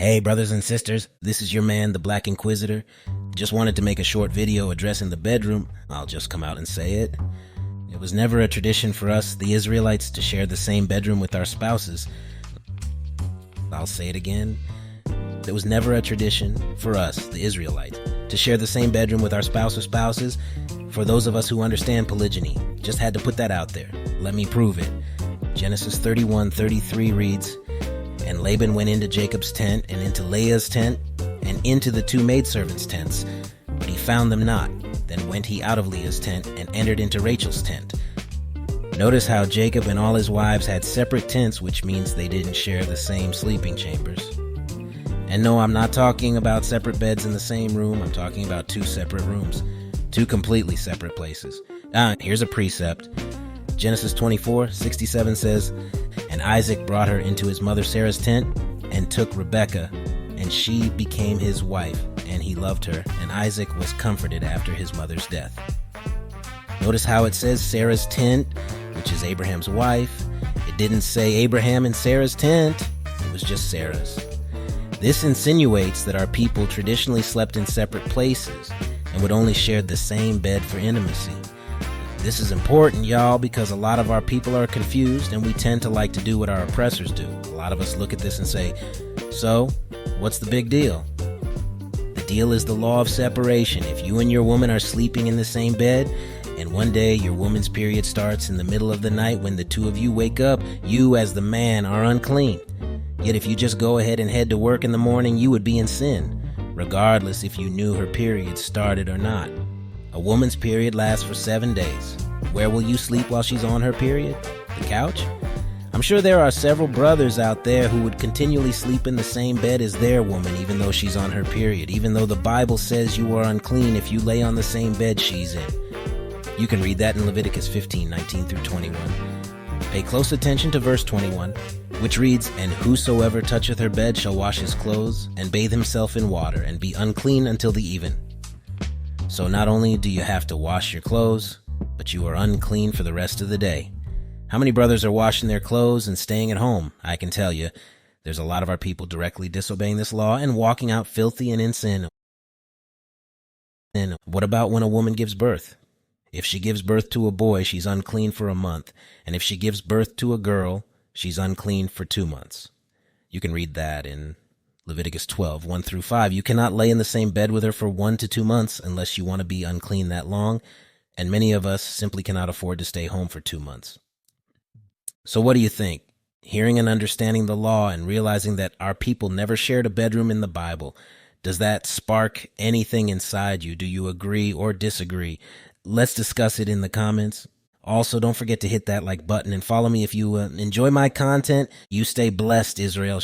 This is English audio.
Hey brothers and sisters, this is your man, the Black Inquisitor. Just wanted to make a short video addressing the bedroom. I'll just come out and say it. It was never a tradition for us, the Israelites, to share the same bedroom with our spouses. I'll say it again. It was never a tradition for us, the Israelites, to share the same bedroom with our spouse or spouses. For those of us who understand polygyny, just had to put that out there. Let me prove it. Genesis 31:33 reads, "And Laban went into Jacob's tent, and into Leah's tent, and into the two maidservants' tents, but he found them not. Then went he out of Leah's tent, and entered into Rachel's tent." Notice how Jacob and all his wives had separate tents, which means they didn't share the same sleeping chambers. And no, I'm not talking about separate beds in the same room. I'm talking about two separate rooms, two completely separate places. Here's a precept. Genesis 24:67 says, "And Isaac brought her into his mother Sarah's tent, and took Rebekah, and she became his wife, and he loved her, and Isaac was comforted after his mother's death." Notice how it says Sarah's tent, which is Abraham's wife. It didn't say Abraham and Sarah's tent. It was just Sarah's. This insinuates that our people traditionally slept in separate places and would only share the same bed for intimacy. This is important, y'all, because a lot of our people are confused and we tend to like to do what our oppressors do. A lot of us look at this and say, so, what's the big deal? The deal is the law of separation. If you and your woman are sleeping in the same bed, and one day your woman's period starts in the middle of the night when the two of you wake up, you as the man are unclean. Yet if you just go ahead and head to work in the morning, you would be in sin, regardless if you knew her period started or not. A woman's period lasts for 7 days. Where will you sleep while she's on her period? The couch? I'm sure there are several brothers out there who would continually sleep in the same bed as their woman even though she's on her period, even though the Bible says you are unclean if you lay on the same bed she's in. You can read that in Leviticus 15:19 through 21. Pay close attention to verse 21, which reads, "And whosoever toucheth her bed shall wash his clothes, and bathe himself in water, and be unclean until the even." So not only do you have to wash your clothes, but you are unclean for the rest of the day. How many brothers are washing their clothes and staying at home? I can tell you, there's a lot of our people directly disobeying this law and walking out filthy and in sin. And what about when a woman gives birth? If she gives birth to a boy, she's unclean for a month. And if she gives birth to a girl, she's unclean for 2 months. You can read that in Leviticus 12:1 through 5. You cannot lay in the same bed with her for 1 to 2 months unless you want to be unclean that long. And many of us simply cannot afford to stay home for 2 months. So what do you think? Hearing and understanding the law and realizing that our people never shared a bedroom in the Bible, does that spark anything inside you? Do you agree or disagree? Let's discuss it in the comments. Also, don't forget to hit that like button and follow me if you enjoy my content. You stay blessed, Israel.